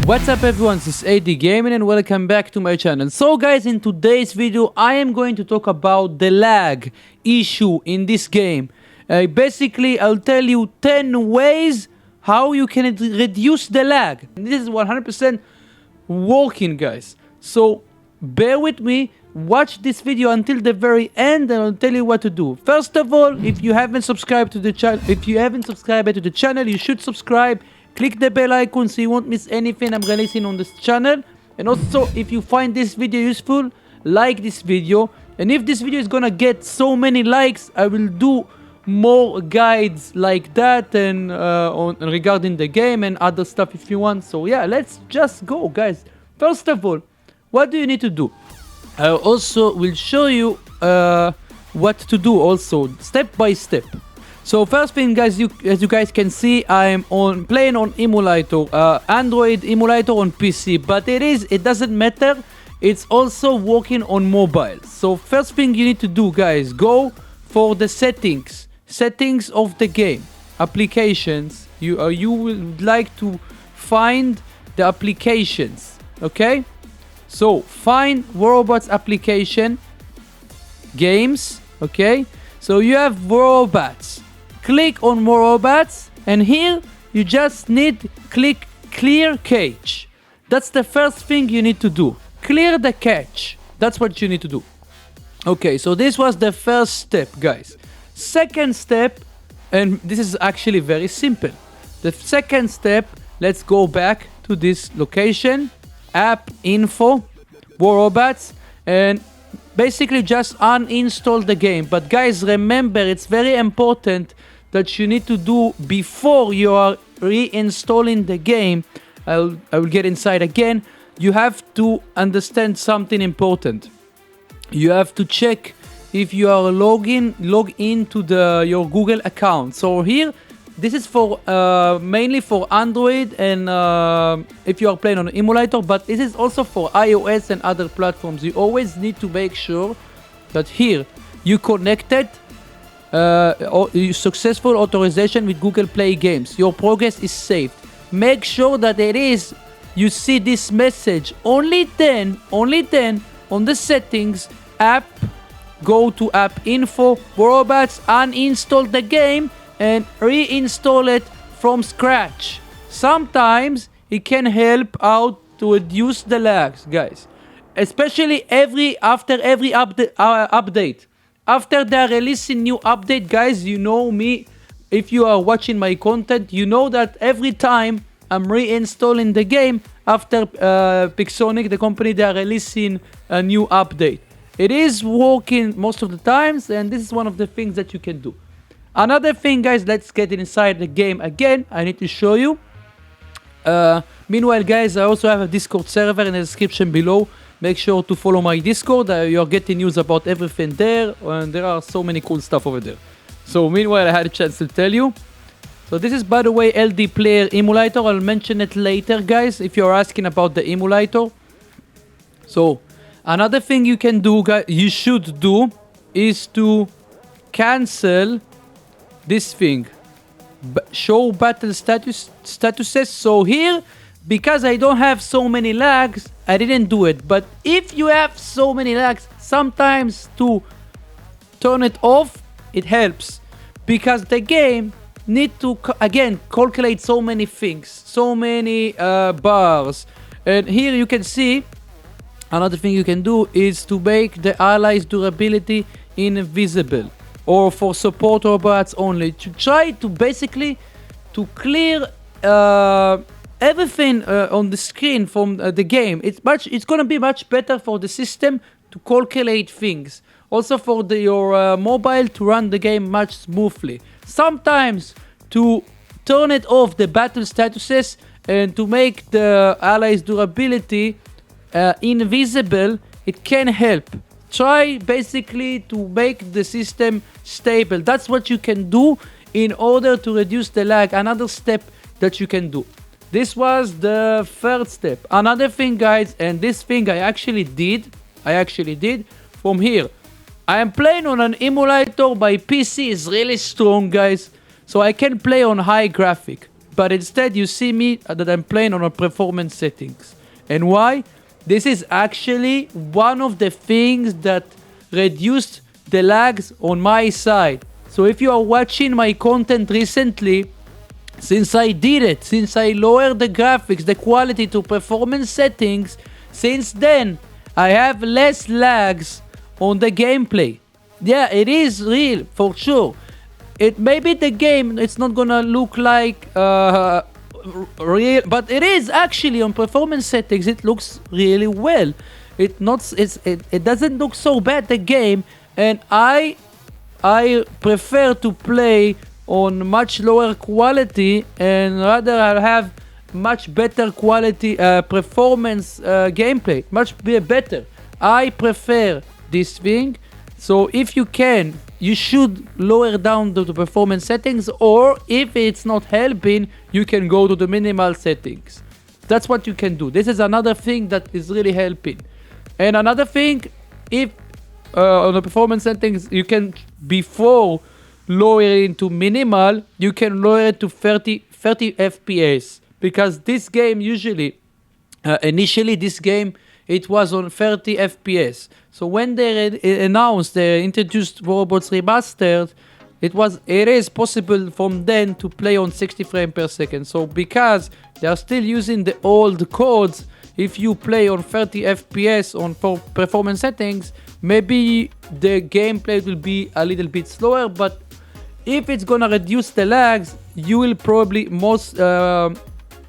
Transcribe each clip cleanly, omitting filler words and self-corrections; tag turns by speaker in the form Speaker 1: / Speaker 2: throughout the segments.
Speaker 1: What's up everyone, this is AD Gaming and welcome back to my channel. So guys, in today's video I am going to talk about the lag issue in this game. Basically I'll tell you 10 ways how you can reduce the lag. This is 100% working, guys. So bear with me, watch this video until the very end and I'll tell you what to do. First of all, if you haven't subscribed to the channel, you should subscribe. Click the bell icon so you won't miss anything I'm releasing on this channel. And also, if you find this video useful, like this video. And if this video is gonna get so many likes, I will do more guides like that and regarding the game and other stuff if you want. So yeah, let's just go, guys. First of all, what do you need to do? I also will show you what to do also step by step. So first thing, guys, as you guys can see, I'm playing on emulator, Android emulator on PC, but it doesn't matter. It's also working on mobile. So first thing you need to do, guys, go for the settings of the game, applications. You would like to find the applications, okay? So find robots application, games, okay? So you have robots. Click on more robots, and here you just need click clear cache. That's the first thing you need to do. Clear the cache. That's what you need to do. Okay, so this was the first step, guys. Second step, and this is actually very simple. The second step, let's go back to this location, app info, robots, and basically just uninstall the game. But guys, remember, it's very important that you need to do before you are reinstalling the game. I will get inside again. You have to understand something important. You have to check if you are log into your Google account. So here, this is for mainly for Android and if you are playing on an emulator, but this is also for iOS and other platforms. You always need to make sure that here you connected successful authorization with Google Play Games. Your progress is saved. Make sure that you see this message. Only then on the settings, app, go to app info, robots, uninstall the game and reinstall it from scratch. Sometimes it can help out to reduce the lags, guys. Especially after every update. After they're releasing new update, guys, you know me. If you are watching my content, you know that every time I'm reinstalling the game after Pixonic, the company, they are releasing a new update. It is working most of the times, and this is one of the things that you can do. Another thing, guys, let's get inside the game again. I need to show you. Meanwhile, guys, I also have a Discord server in the description below. Make sure to follow my Discord. You're getting news about everything there, and there are so many cool stuff over there. So meanwhile, I had a chance to tell you. So this is, by the way, LD Player emulator. I'll mention it later, guys, if you're asking about the emulator. So another thing you can do, guys, you should do, is to cancel this thing, show battle statuses. So here, because I don't have so many lags, I didn't do it. But if you have so many lags, sometimes to turn it off, it helps, because the game need to again calculate so many things, so many bars. And here you can see another thing you can do is to make the allies durability invisible, or for support robots only, to try to basically to clear everything on the screen from the game. It's gonna be much better for the system to calculate things, also for your mobile to run the game much smoothly. Sometimes to turn it off, the battle statuses, and to make the allies durability invisible, it can help. Try basically to make the system stable. That's what you can do in order to reduce the lag. Another step that you can do. This was the third step. Another thing, guys, and this thing I actually did from here. I am playing on an emulator. My PC is really strong, guys, so I can play on high graphic. but instead you see me that I'm playing on a performance settings. And why? This is actually one of the things that reduced the lags on my side. So if you are watching my content recently, since I did it, since I lowered the graphics, the quality to performance settings, since then I have less lags on the gameplay. Yeah, it is real, for sure. It maybe the game, it's not gonna look like real, but it is actually on performance settings. It looks really well. It doesn't look so bad, the game, and I prefer to play on much lower quality, and rather I'll have much better quality performance gameplay, much better. I prefer this thing. So if you can, you should lower down the performance settings, or if it's not helping, you can go to the minimal settings. That's what you can do. This is another thing that is really helping. And another thing, if on the performance settings, you can, before lowering to minimal, you can lower it to 30 FPS, because this game usually, initially this game, it was on 30 FPS. So when they announced, they introduced Robots Remastered, it is possible from then to play on 60 frames per second. So because they are still using the old codes, if you play on 30 FPS on performance settings, maybe the gameplay will be a little bit slower, but if it's gonna reduce the lags, you will probably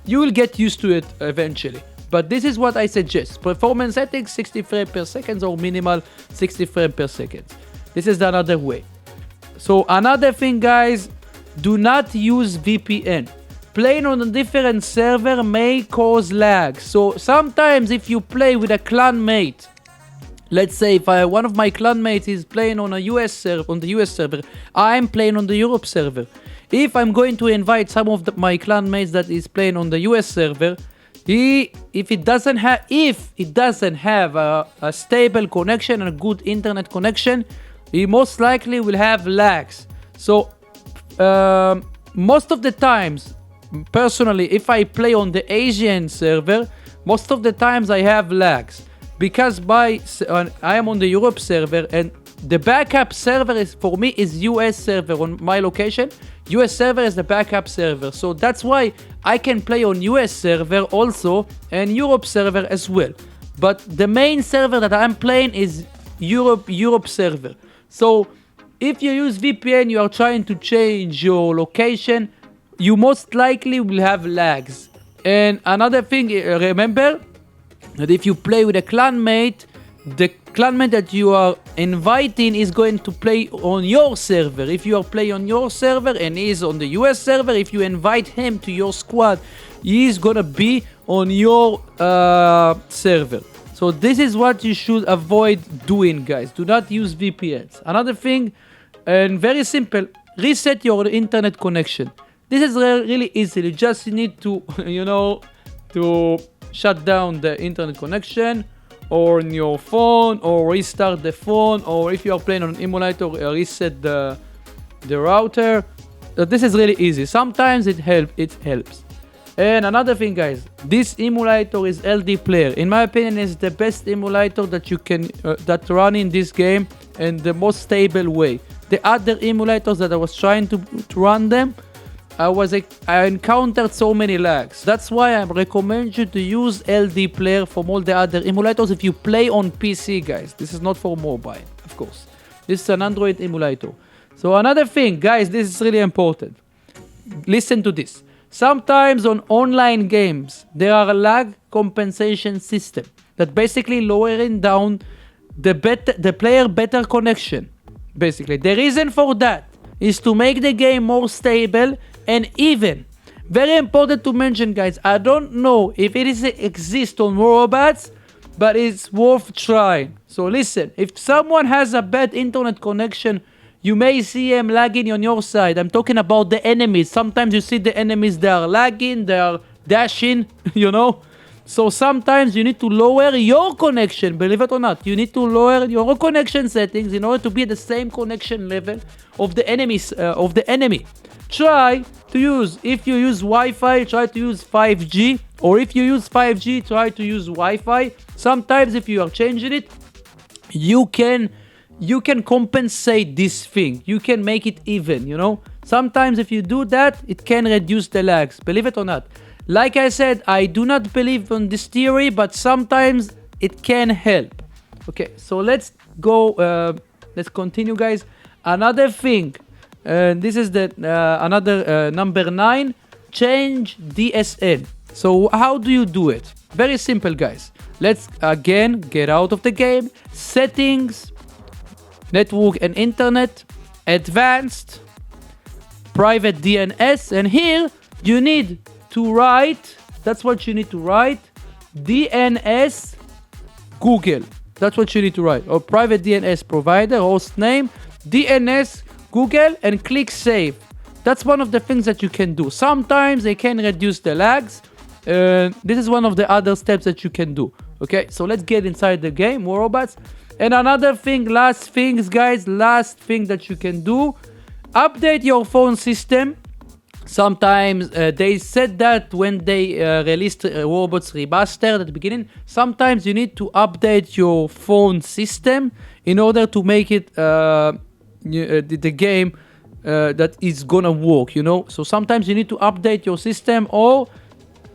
Speaker 1: you will get used to it eventually. But this is what I suggest. Performance settings 60 frames per second or minimal 60 frames per second. This is another way. So another thing, guys, do not use VPN. Playing on a different server may cause lag. So sometimes if you play with a clanmate, let's say if one of my clanmates is playing on a US server, on the US server, I'm playing on the Europe server. If I'm going to invite some of my clanmates that is playing on the US server, if it doesn't have a stable connection and a good internet connection, he most likely will have lags. So most of the times, personally, if I play on the Asian server, most of the times I have lags, because I am on the Europe server, and the backup server is, for me, is US server on my location. US server is the backup server, so that's why I can play on US server also and Europe server as well. But the main server that I'm playing is Europe server. So if you use VPN, you are trying to change your location, you most likely will have lags. And another thing, remember that if you play with a clanmate, the clanmate that you are inviting is going to play on your server. If you are playing on your server and he is on the US server, if you invite him to your squad, he is gonna be on your server. So this is what you should avoid doing, guys. Do not use VPNs. Another thing, and very simple, reset your internet connection. This is really easy. You just need to, to shut down the internet connection, or on your phone, or restart the phone, or if you are playing on an emulator, reset the router. This is really easy. Sometimes it helps. And another thing, guys, this emulator is LD Player. In my opinion, is the best emulator that you can that run in this game, and the most stable way. The other emulators that I was trying to run them, I encountered so many lags. That's why I recommend you to use LD Player from all the other emulators if you play on PC, guys. This is not for mobile, of course. This is an Android emulator. So another thing, guys, this is really important. Listen to this. Sometimes on online games, there are a lag compensation system that basically lowering down the player better connection. Basically, the reason for that is to make the game more stable and even. Very important to mention, guys, I don't know if it exists on robots, but it's worth trying. So listen, if someone has a bad internet connection, you may see them lagging on your side. I'm talking about the enemies. Sometimes you see the enemies, they are lagging, they are dashing, So sometimes you need to lower your connection, believe it or not. You need to lower your connection settings in order to be at the same connection level of the enemy. Try to use, if you use Wi-Fi, try to use 5G, or if you use 5G, try to use Wi-Fi. Sometimes if you are changing it, you can compensate this thing. You can make it even, you know. Sometimes if you do that, it can reduce the lags, believe it or not. Like I said, I do not believe on this theory, but sometimes it can help. Okay, so let's go, let's continue, guys. Another thing, this is the another number 9, change DSL. So how do you do it? Very simple, guys. Let's again get out of the game, settings, network and internet, advanced, private DNS, and here you need to write, that's what you need to write, DNS Google. That's what you need to write, or private DNS provider, host name, DNS Google, and click save. That's one of the things that you can do. Sometimes they can reduce the lags. This is one of the other steps that you can do. Okay, so let's get inside the game, more robots. And another thing, last things, guys, last thing that you can do, update your phone system. Sometimes they said that when they released Robots Remastered at the beginning, sometimes you need to update your phone system in order to make it the game that is gonna work, you know. So sometimes you need to update your system, or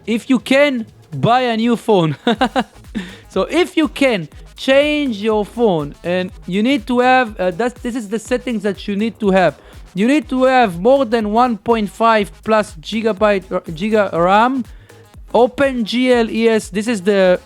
Speaker 1: if you can, buy a new phone. So if you can, change your phone, and you need to have this is the settings that you need to have. You need to have more than 1.5 plus giga RAM, OpenGL ES. This is the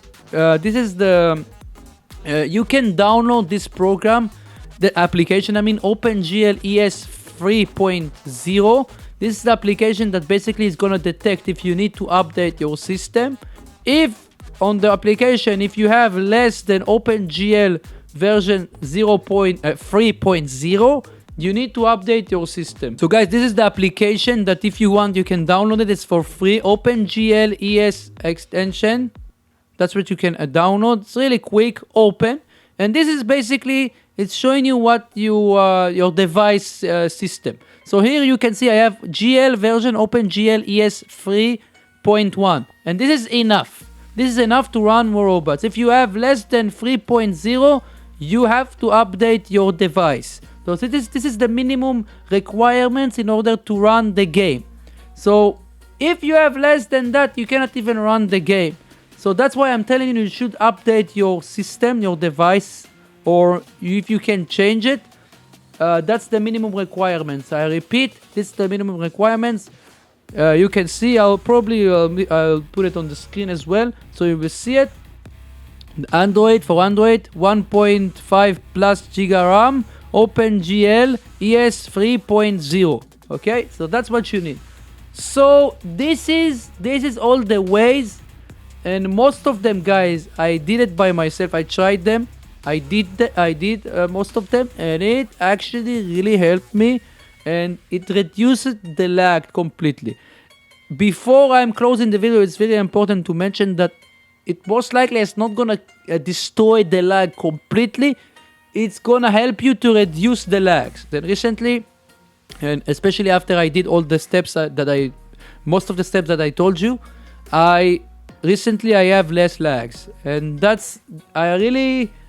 Speaker 1: you can download this program, the application, I mean, OpenGL ES 3.0. This is the application that basically is gonna detect if you need to update your system. If on the application, if you have less than OpenGL version 3.0, you need to update your system. So guys, this is the application that if you want, you can download it. It's for free. OpenGL ES extension. That's what you can download. It's really quick, open. And this is basically, it's showing you what your device system. So here you can see I have GL version OpenGL ES 3.1. And this is enough. This is enough to run more robots. If you have less than 3.0, you have to update your device. So this is the minimum requirements in order to run the game. So if you have less than that, you cannot even run the game. So that's why I'm telling you, you should update your system, your device, or if you can change it. That's the minimum requirements. I repeat, this is the minimum requirements. You can see, I'll put it on the screen as well, so you will see it. Android, for Android, 1.5 plus giga RAM, OpenGL ES 3.0. Okay, so that's what you need. So this is all the ways, and most of them, guys, I did it by myself. I tried them. I did most of them, and it actually really helped me, and it reduces the lag completely. Before I'm closing the video, it's very important to mention that it most likely is not gonna destroy the lag completely. It's gonna help you to reduce the lags. Then recently, and especially after I did all the steps most of the steps that I told you, recently I have less lags, and that's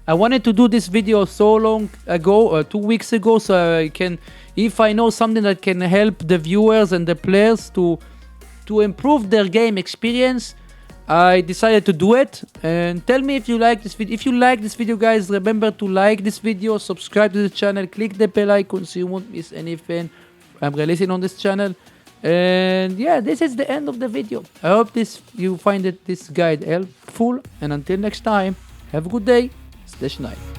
Speaker 1: I wanted to do this video so long ago, 2 weeks ago, so I can, if I know something that can help the viewers and the players to improve their game experience, I decided to do it. And tell me if you like this video. If you like this video, guys, remember to like this video, subscribe to the channel, click the bell icon so you won't miss anything I'm releasing on this channel. And yeah, this is the end of the video. I hope you find this guide helpful, and until next time, have a good day. Stay nice.